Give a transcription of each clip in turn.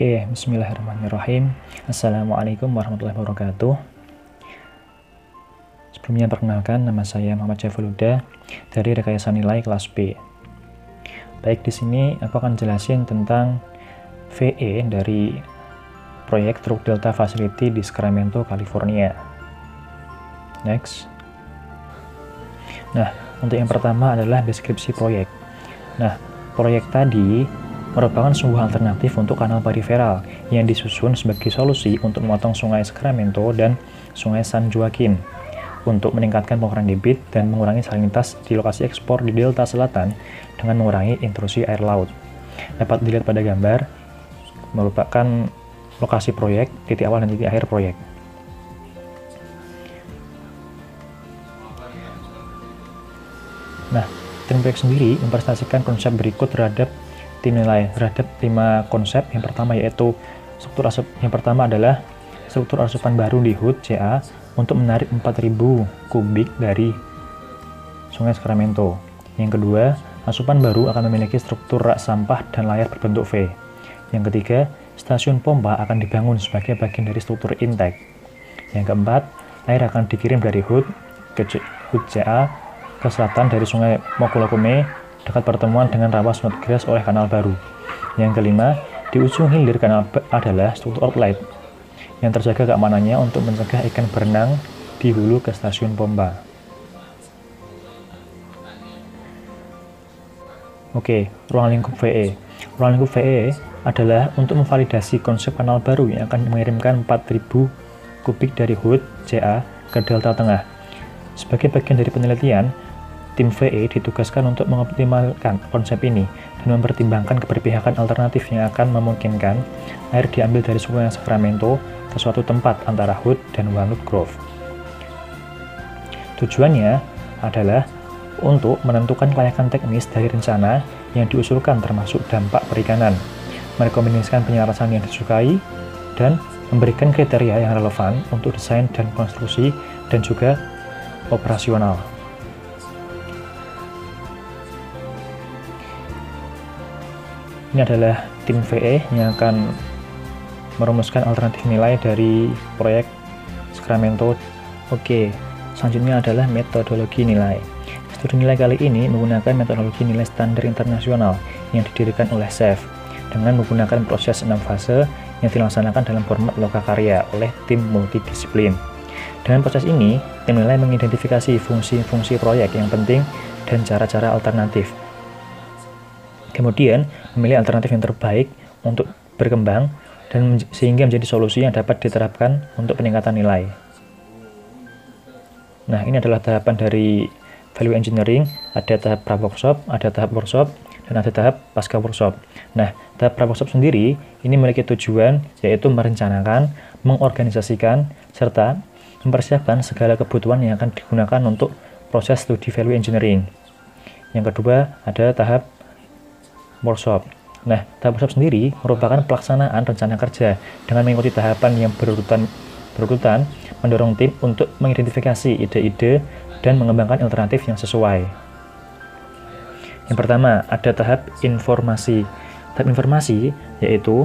Oke, bismillahirrahmanirrahim. Assalamualaikum warahmatullahi wabarakatuh. Sebelumnya perkenalkan, nama saya Muhammad Syaiful Huda dari Rekayasa Nilai kelas B. Baik, di sini aku akan jelasin tentang VE dari proyek Truk Delta Facility di Sacramento, California. Next. Nah, untuk yang pertama adalah deskripsi proyek. Nah, proyek tadi merupakan sebuah alternatif untuk kanal periferal yang disusun sebagai solusi untuk memotong sungai Sacramento dan sungai San Joaquin untuk meningkatkan pengukuran debit dan mengurangi salinitas di lokasi ekspor di Delta Selatan dengan mengurangi intrusi air laut. Dapat dilihat pada gambar, merupakan lokasi proyek, titik awal dan titik akhir proyek. Nah, tim proyek sendiri mempresentasikan konsep berikut terhadap tim nilai terhadap 5 konsep. Yang pertama yaitu yang pertama adalah struktur asupan baru di HUD CA untuk menarik 4.000 kubik dari sungai Sacramento. Yang kedua, asupan baru akan memiliki struktur rak sampah dan layar berbentuk V. Yang ketiga, stasiun pompa akan dibangun sebagai bagian dari struktur intake. Yang keempat, air akan dikirim dari HUD CA ke selatan dari sungai Mokulokome dekat pertemuan dengan rawa Snodgrass oleh kanal baru. Yang kelima, di ujung hilir kanal adalah struktur outlet yang terjaga keamanannya untuk mencegah ikan berenang di hulu ke stasiun pompa. Oke, ruang lingkup VE. Ruang lingkup VE adalah untuk memvalidasi konsep kanal baru yang akan mengirimkan 4.000 kubik dari HUD CA ke Delta Tengah. Sebagai bagian dari penelitian, tim VE ditugaskan untuk mengoptimalkan konsep ini dan mempertimbangkan keberpihakan alternatif yang akan memungkinkan air diambil dari sungai Sacramento ke suatu tempat antara HUD dan Walnut Grove. Tujuannya adalah untuk menentukan kelayakan teknis dari rencana yang diusulkan termasuk dampak perikanan, merekomendasikan penyelarasan yang disukai, dan memberikan kriteria yang relevan untuk desain dan konstruksi dan juga operasional. Ini adalah tim VE yang akan merumuskan alternatif nilai dari proyek Sacramento. Oke, selanjutnya adalah metodologi nilai. Studi nilai kali ini menggunakan metodologi nilai standar internasional yang didirikan oleh SAFE dengan menggunakan proses 6 fase yang dilaksanakan dalam format lokakarya oleh tim multidisiplin. Dengan proses ini, tim nilai mengidentifikasi fungsi-fungsi proyek yang penting dan cara-cara alternatif. Kemudian, memilih alternatif yang terbaik untuk berkembang dan sehingga menjadi solusi yang dapat diterapkan untuk peningkatan nilai. Nah, ini adalah tahapan dari value engineering. Ada tahap pra-workshop, ada tahap workshop, dan ada tahap pasca workshop. Nah, tahap pra-workshop sendiri ini memiliki tujuan yaitu merencanakan, mengorganisasikan, serta mempersiapkan segala kebutuhan yang akan digunakan untuk proses studi value engineering. Yang kedua, ada tahap workshop. Nah, tahap workshop sendiri merupakan pelaksanaan rencana kerja dengan mengikuti tahapan yang berurutan mendorong tim untuk mengidentifikasi ide-ide dan mengembangkan alternatif yang sesuai. Yang pertama, ada tahap informasi. Tahap informasi yaitu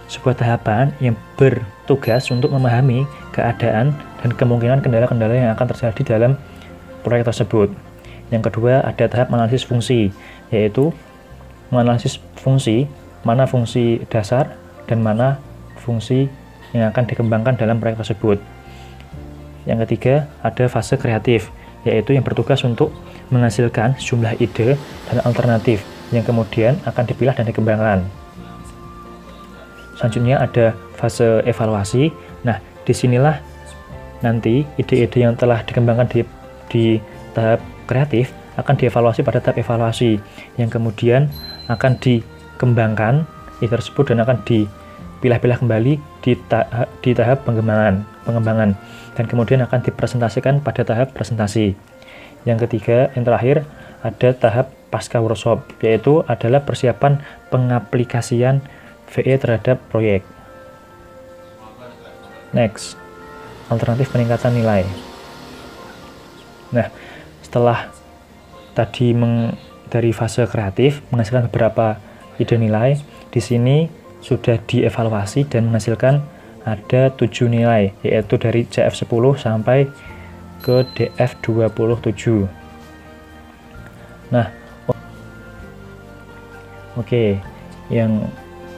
sebuah tahapan yang bertugas untuk memahami keadaan dan kemungkinan kendala-kendala yang akan terjadi dalam proyek tersebut. Yang kedua, ada tahap analisis fungsi, yaitu menganalisis fungsi, mana fungsi dasar dan mana fungsi yang akan dikembangkan dalam proyek tersebut. Yang ketiga, ada fase kreatif, yaitu yang bertugas untuk menghasilkan jumlah ide dan alternatif yang kemudian akan dipilah dan dikembangkan. Selanjutnya ada fase evaluasi. Nah, disinilah nanti ide-ide yang telah dikembangkan di tahap kreatif akan dievaluasi pada tahap evaluasi yang kemudian akan dikembangkan ide tersebut dan akan dipilah-pilah kembali di tahap pengembangan dan kemudian akan dipresentasikan pada tahap presentasi. Yang ketiga, yang terakhir ada tahap pasca workshop, yaitu adalah persiapan pengaplikasian VE terhadap proyek. Next, alternatif peningkatan nilai. Nah, setelah tadi dari fase kreatif menghasilkan beberapa ide nilai, di sini sudah dievaluasi dan menghasilkan ada 7 nilai, yaitu dari CF10 sampai ke DF27. Nah, oke, yang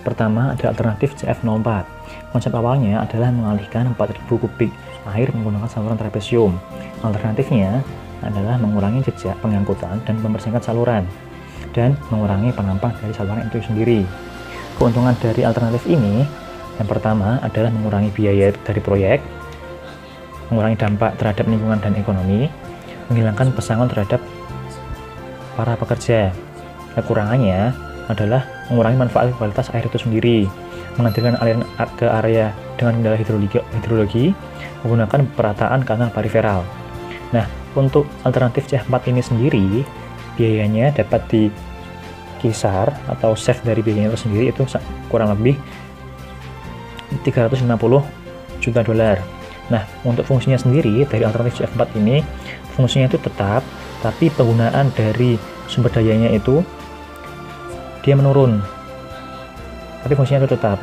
pertama ada alternatif CF04. Konsep awalnya adalah mengalihkan 4000 kubik air menggunakan saluran trapesium. Alternatifnya adalah mengurangi jejak pengangkutan dan membersihkan saluran, dan mengurangi penampang dari saluran itu sendiri. Keuntungan dari alternatif ini, yang pertama adalah mengurangi biaya dari proyek, mengurangi dampak terhadap lingkungan dan ekonomi, menghilangkan pesangon terhadap para pekerja. Kekurangannya adalah mengurangi manfaat kualitas air itu sendiri, mengalirkan aliran ke area dengan kendala hidrologi, menggunakan perataan kanal periferal. Nah, untuk alternatif CF4 ini sendiri, biayanya dapat dikisar atau save dari biayanya itu sendiri itu kurang lebih 350 juta dolar. Nah, untuk fungsinya sendiri dari alternatif CF4 ini, fungsinya itu tetap, tapi penggunaan dari sumber dayanya itu dia menurun. Tapi fungsinya itu tetap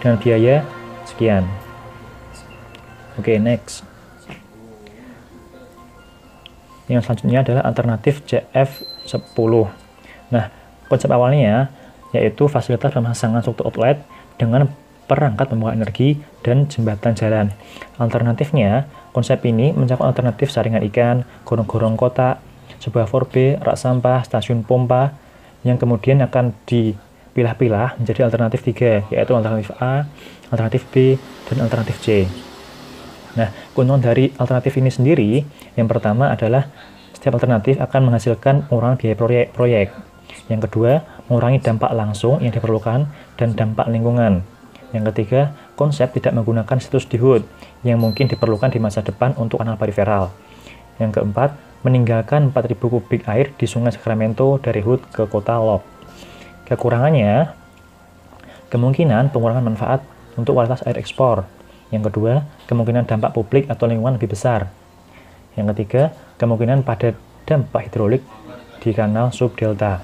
dengan biaya sekian. Oke, next. Yang selanjutnya adalah alternatif CF10. Nah, konsep awalnya yaitu fasilitas pemasangan struktur outlet dengan perangkat pembuang energi dan jembatan jalan. Alternatifnya, konsep ini mencakup alternatif saringan ikan, gorong-gorong kotak, sebuah 4B, rak sampah, stasiun pompa, yang kemudian akan dipilah-pilah menjadi alternatif 3, yaitu alternatif A, alternatif B, dan alternatif C. Nah, keuntungan dari alternatif ini sendiri, yang pertama adalah setiap alternatif akan menghasilkan pengurangan biaya proyek. Yang kedua, mengurangi dampak langsung yang diperlukan dan dampak lingkungan. Yang ketiga, konsep tidak menggunakan situs di HUD yang mungkin diperlukan di masa depan untuk kanal periferal. Yang keempat, meninggalkan 4000 kubik air di Sungai Sacramento dari HUD ke kota Locke. Kekurangannya, kemungkinan pengurangan manfaat untuk kualitas air ekspor. Yang kedua, kemungkinan dampak publik atau lingkungan lebih besar. Yang ketiga, kemungkinan pada dampak hidrolik di kanal subdelta.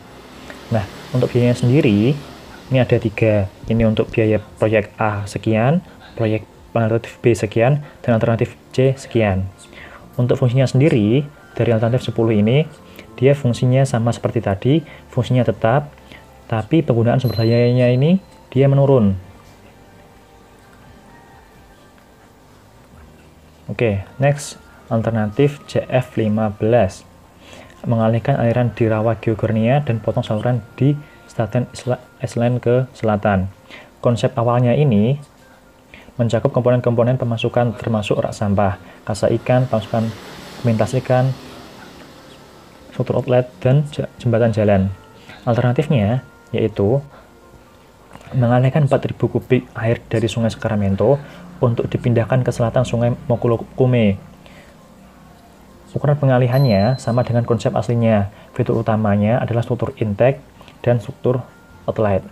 Nah, untuk biayanya sendiri, ini ada 3. Ini untuk biaya proyek A sekian, proyek alternatif B sekian, dan alternatif C sekian. Untuk fungsinya sendiri, dari alternatif 10 ini, dia fungsinya sama seperti tadi, fungsinya tetap, tapi penggunaan sumber dayanya ini, dia menurun. Oke, next, alternatif CF15. Mengalihkan aliran di rawa Geogornia dan potong saluran di Staten Island ke selatan. Konsep awalnya ini mencakup komponen-komponen pemasukan termasuk rak sampah, kasa ikan, pemasukan pemintas ikan, struktur outlet, dan jembatan jalan. Alternatifnya yaitu mengalihkan 4000 kubik air dari Sungai Sacramento untuk dipindahkan ke selatan Sungai Mokulokume. Ukuran pengalihannya sama dengan konsep aslinya. Fitur utamanya adalah struktur intake dan struktur outlet.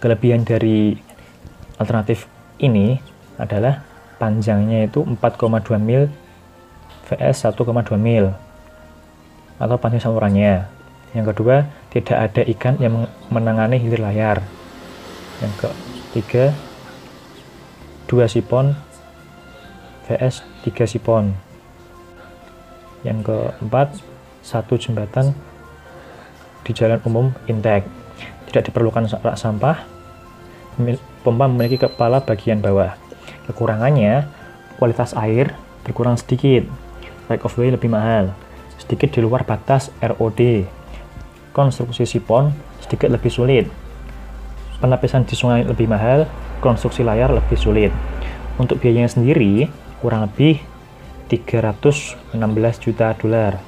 Kelebihan dari alternatif ini adalah panjangnya itu 4,2 mil vs 1,2 mil atau panjang salurannya. Yang kedua, tidak ada ikan yang menangani hilir layar. Yang ketiga, 2 sipon vs 3 sipon. Yang keempat, 1 jembatan di jalan umum intake. Tidak diperlukan rak sampah. Pompa memiliki kepala bagian bawah. Kekurangannya, kualitas air berkurang sedikit. Right of way lebih mahal, sedikit di luar batas ROD. Konstruksi sipon sedikit lebih sulit. Penapisan di sungai lebih mahal, konstruksi layar lebih sulit. Untuk biayanya sendiri, kurang lebih 316 juta dolar.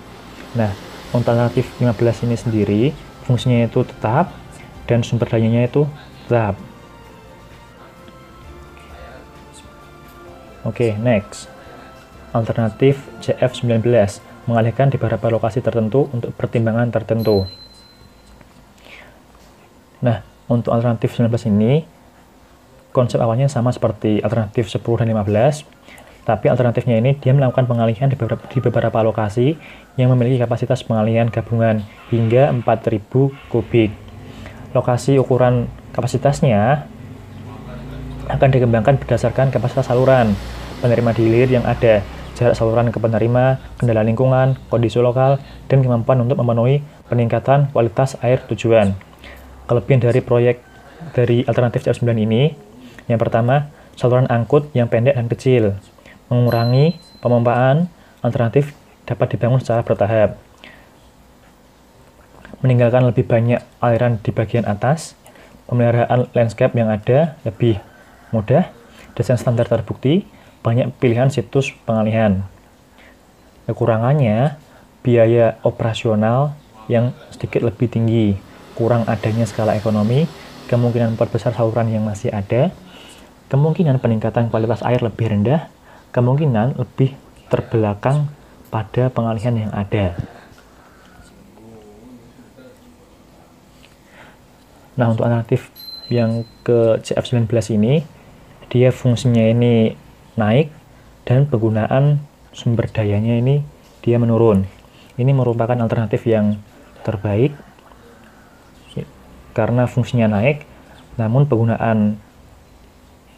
Nah, untuk alternatif 15 ini sendiri, fungsinya itu tetap, dan sumber dayanya itu tetap. Oke, next. Alternatif CF19, mengalihkan di beberapa lokasi tertentu untuk pertimbangan tertentu. Nah, untuk alternatif 19 ini, konsep awalnya sama seperti alternatif 10 dan 15, tapi alternatifnya ini dia melakukan pengalihan di beberapa lokasi yang memiliki kapasitas pengalihan gabungan hingga 4000 kubik. Lokasi ukuran kapasitasnya akan dikembangkan berdasarkan kapasitas saluran, penerima di hilir yang ada, jarak saluran ke penerima, kendala lingkungan, kondisi lokal, dan kemampuan untuk memenuhi peningkatan kualitas air tujuan. Kelebihan dari proyek dari alternatif CF9 ini, yang pertama, saluran angkut yang pendek dan kecil, mengurangi pemompaan. Alternatif dapat dibangun secara bertahap, meninggalkan lebih banyak aliran di bagian atas, pemeliharaan landscape yang ada lebih mudah, desain standar terbukti, banyak pilihan situs pengalihan. Kekurangannya, biaya operasional yang sedikit lebih tinggi, kurang adanya skala ekonomi, kemungkinan memperbesar saluran yang masih ada, kemungkinan peningkatan kualitas air lebih rendah, kemungkinan lebih terbelakang pada pengalihan yang ada. Nah, untuk alternatif yang ke CF19 ini, dia fungsinya ini naik dan penggunaan sumber dayanya ini dia menurun. Ini merupakan alternatif yang terbaik karena fungsinya naik, namun penggunaan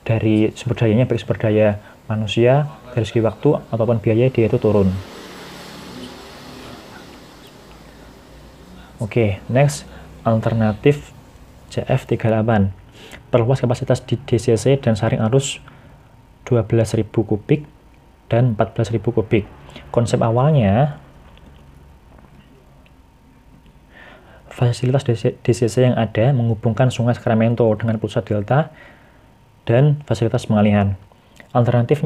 dari sumber dayanya, baik sumber daya manusia, dari segi waktu ataupun biaya, dia itu turun. Oke, next, alternatif CF38. Perluas kapasitas di DCC dan saring arus 12.000 kubik dan 14.000 kubik. Konsep awalnya, fasilitas DCC yang ada menghubungkan Sungai Sacramento dengan pusat delta dan fasilitas pengalihan. Alternatif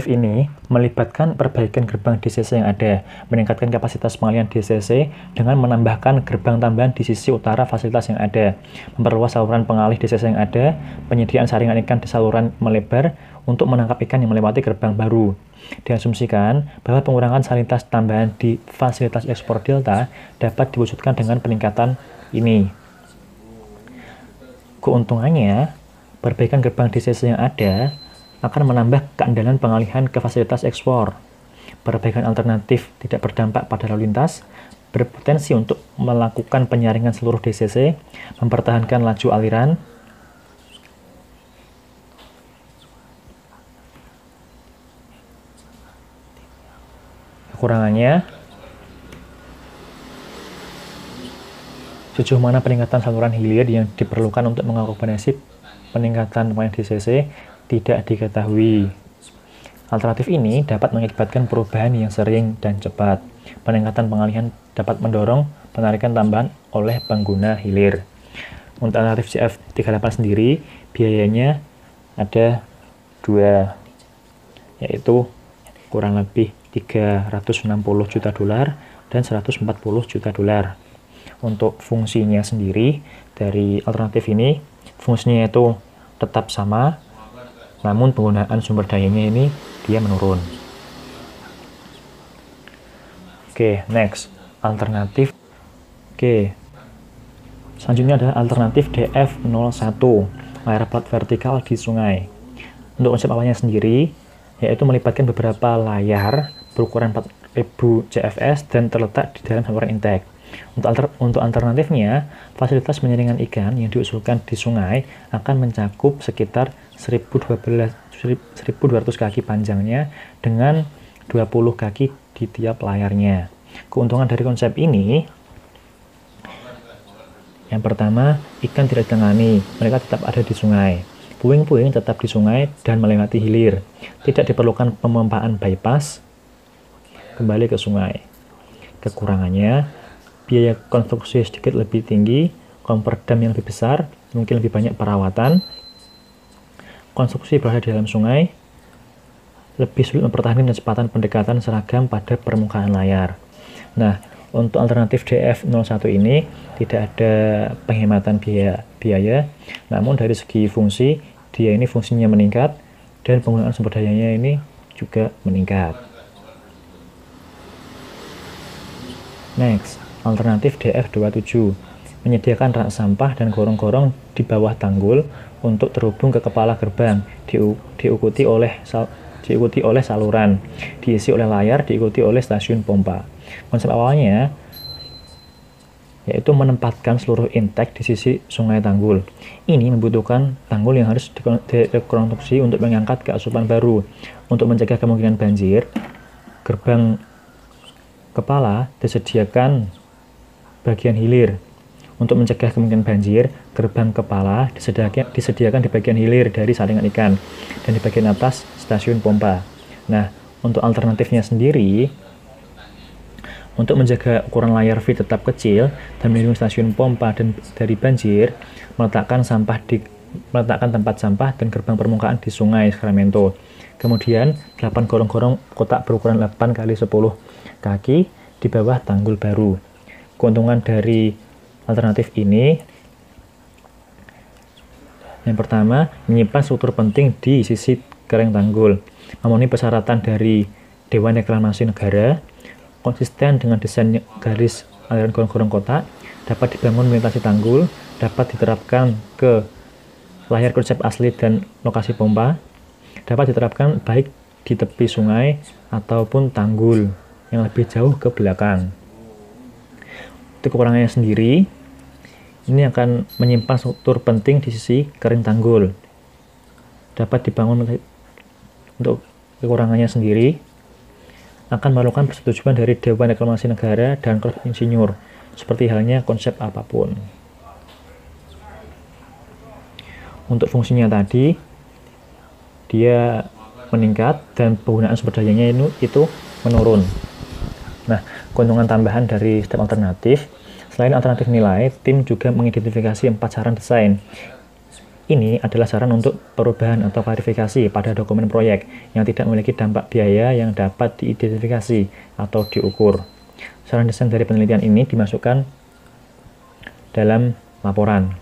ini melibatkan perbaikan gerbang DCC yang ada, meningkatkan kapasitas pengalihan DCC dengan menambahkan gerbang tambahan di sisi utara fasilitas yang ada, memperluas saluran pengalih DCC yang ada, penyediaan saringan ikan di saluran melebar untuk menangkap ikan yang melewati gerbang baru. Diasumsikan bahwa pengurangan salinitas tambahan di fasilitas ekspor delta dapat diwujudkan dengan peningkatan ini. Keuntungannya, perbaikan gerbang DCC yang ada akan menambah keandalan pengalihan ke fasilitas ekspor. Perbaikan alternatif tidak berdampak pada lalu lintas, berpotensi untuk melakukan penyaringan seluruh DCC, mempertahankan laju aliran, kekurangannya, sejauh mana peningkatan saluran hilir yang diperlukan untuk mengakomodasi peningkatan pengalihan DCC tidak diketahui. Alternatif ini dapat mengakibatkan perubahan yang sering dan cepat. Peningkatan pengalihan dapat mendorong penarikan tambahan oleh pengguna hilir. Untuk alternatif CF38 sendiri, biayanya ada dua, yaitu kurang lebih 360 juta dolar dan 140 juta dolar. Untuk fungsinya sendiri dari alternatif ini, fungsinya itu tetap sama, namun penggunaan sumber dayanya ini dia menurun. Oke, next, alternatif. Oke, selanjutnya adalah alternatif DF01, layar plat vertikal di sungai. Untuk konsep awalnya sendiri, yaitu melibatkan beberapa layar berukuran 4000 CFS dan terletak di dalam saluran intake. Untuk alternatifnya, fasilitas penyaringan ikan yang diusulkan di sungai akan mencakup sekitar 1.200 kaki panjangnya dengan 20 kaki di tiap layarnya. Keuntungan dari konsep ini, yang pertama, ikan tidak ditangani, mereka tetap ada di sungai. Puing-puing tetap di sungai dan melewati hilir. Tidak diperlukan pemompaan bypass kembali ke sungai. Kekurangannya, biaya konstruksi sedikit lebih tinggi, kompor dam yang lebih besar, mungkin lebih banyak perawatan. Konstruksi berada di dalam sungai, lebih sulit mempertahankan kecepatan pendekatan seragam pada permukaan layar. Nah, untuk alternatif DF01 ini tidak ada penghematan biaya, namun dari segi fungsi, dia ini fungsinya meningkat dan penggunaan sumber dayanya ini juga meningkat. Next, alternatif DF27 menyediakan rak sampah dan gorong-gorong di bawah tanggul untuk terhubung ke kepala gerbang, diikuti oleh saluran, diisi oleh layar, diikuti oleh stasiun pompa. Konsep awalnya yaitu menempatkan seluruh intake di sisi sungai tanggul. Ini membutuhkan tanggul yang harus direkonstruksi untuk mengangkat keasupan baru. Untuk mencegah kemungkinan banjir, gerbang kepala disediakan bagian hilir. Untuk mencegah kemungkinan banjir, gerbang kepala disediakan di bagian hilir dari saringan ikan dan di bagian atas stasiun pompa. Nah, untuk alternatifnya sendiri, untuk menjaga ukuran layar V tetap kecil dan melindungi stasiun pompa dari banjir, meletakkan tempat sampah dan gerbang permukaan di Sungai Sacramento. Kemudian, 8 gorong-gorong kotak berukuran 8 x 10 kaki di bawah tanggul baru. Keuntungan dari alternatif ini, yang pertama, menyimpan struktur penting di sisi kering tanggul, memenuhi persyaratan dari Dewan Reklamasi Negara, konsisten dengan desain garis aliran gorong-gorong kotak, dapat dibangun melintasi tanggul, dapat diterapkan ke layar konsep asli dan lokasi pompa, dapat diterapkan baik di tepi sungai ataupun tanggul yang lebih jauh ke belakang. Untuk kekurangannya sendiri, ini akan menyimpan struktur penting di sisi kering tanggul. Dapat dibangun untuk kekurangannya sendiri, akan memerlukan persetujuan dari Dewan Reklamasi Negara dan Korps Insinyur, seperti halnya konsep apapun. Untuk fungsinya tadi, dia meningkat dan penggunaan sumber dayanya itu menurun. Nah, keuntungan tambahan dari setiap alternatif, selain alternatif nilai, tim juga mengidentifikasi 4 saran desain. Ini adalah saran untuk perubahan atau klarifikasi pada dokumen proyek yang tidak memiliki dampak biaya yang dapat diidentifikasi atau diukur. Saran desain dari penelitian ini dimasukkan dalam laporan.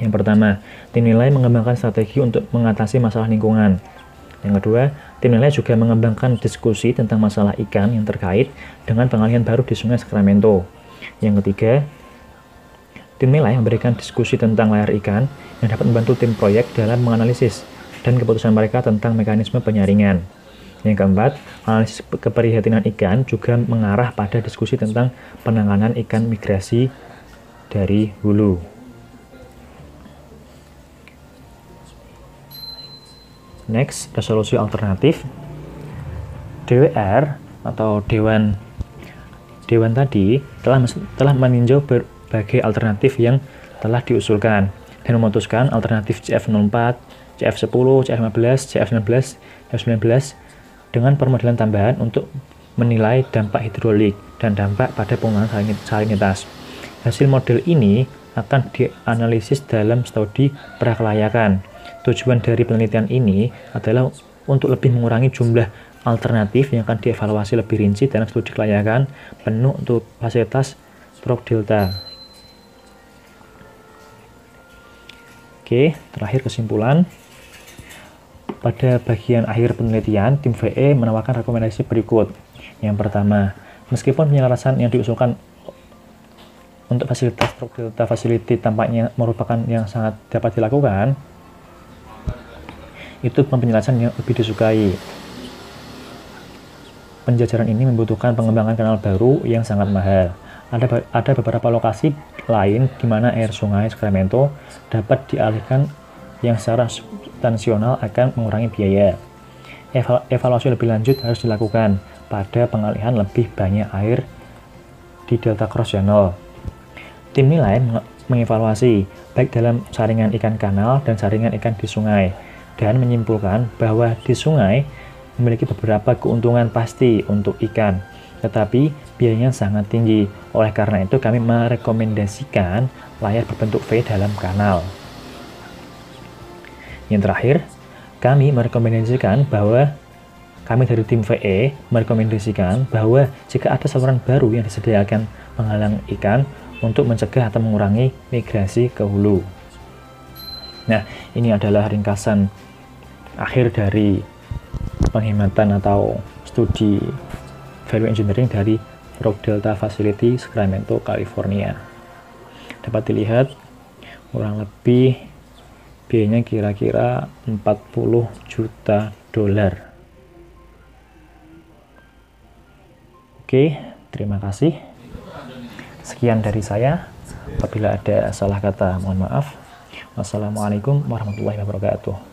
Yang pertama, tim nilai mengembangkan strategi untuk mengatasi masalah lingkungan. Yang kedua, tim nilai juga mengembangkan diskusi tentang masalah ikan yang terkait dengan pengalihan baru di Sungai Sacramento. Yang ketiga, tim nilai memberikan diskusi tentang layar ikan yang dapat membantu tim proyek dalam menganalisis dan keputusan mereka tentang mekanisme penyaringan. Yang keempat, analisis keprihatinan ikan juga mengarah pada diskusi tentang penanganan ikan migrasi dari hulu. Next, resolusi alternatif. DWR atau Dewan tadi telah meninjau berbagai alternatif yang telah diusulkan dan memutuskan alternatif CF04, CF10, CF15, CF19, CF19 dengan permodelan tambahan untuk menilai dampak hidrolik dan dampak pada penggunaan salinitas. Hasil model ini akan dianalisis dalam studi prakelayakan. Tujuan dari penelitian ini adalah untuk lebih mengurangi jumlah alternatif yang akan dievaluasi lebih rinci dalam studi kelayakan penuh untuk fasilitas Truk Delta. Oke, terakhir kesimpulan. Pada bagian akhir penelitian, tim VE menawarkan rekomendasi berikut. Yang pertama, meskipun penyelarasan yang diusulkan untuk fasilitas Truk Delta Facility tampaknya merupakan yang sangat dapat dilakukan, itu penjelasan yang lebih disukai. Penjajaran ini membutuhkan pengembangan kanal baru yang sangat mahal. Ada beberapa lokasi lain di mana air sungai Sacramento dapat dialihkan yang secara substansial akan mengurangi biaya. Evaluasi lebih lanjut harus dilakukan pada pengalihan lebih banyak air di Delta Cross Channel. Tim nilai mengevaluasi baik dalam saringan ikan kanal dan saringan ikan di sungai, dan menyimpulkan bahwa di sungai memiliki beberapa keuntungan pasti untuk ikan, tetapi biayanya sangat tinggi. Oleh karena itu, kami merekomendasikan layar berbentuk V dalam kanal. Yang terakhir, kami dari tim VE merekomendasikan bahwa jika ada saluran baru yang disediakan penghalang ikan untuk mencegah atau mengurangi migrasi ke hulu. Nah, ini adalah ringkasan akhir dari penghematan atau studi value engineering dari Truk Delta Facility Sacramento, California. Dapat dilihat kurang lebih biayanya kira-kira $40 juta. Oke, terima kasih. Sekian dari saya. Apabila ada salah kata, mohon maaf. Wassalamualaikum warahmatullahi wabarakatuh.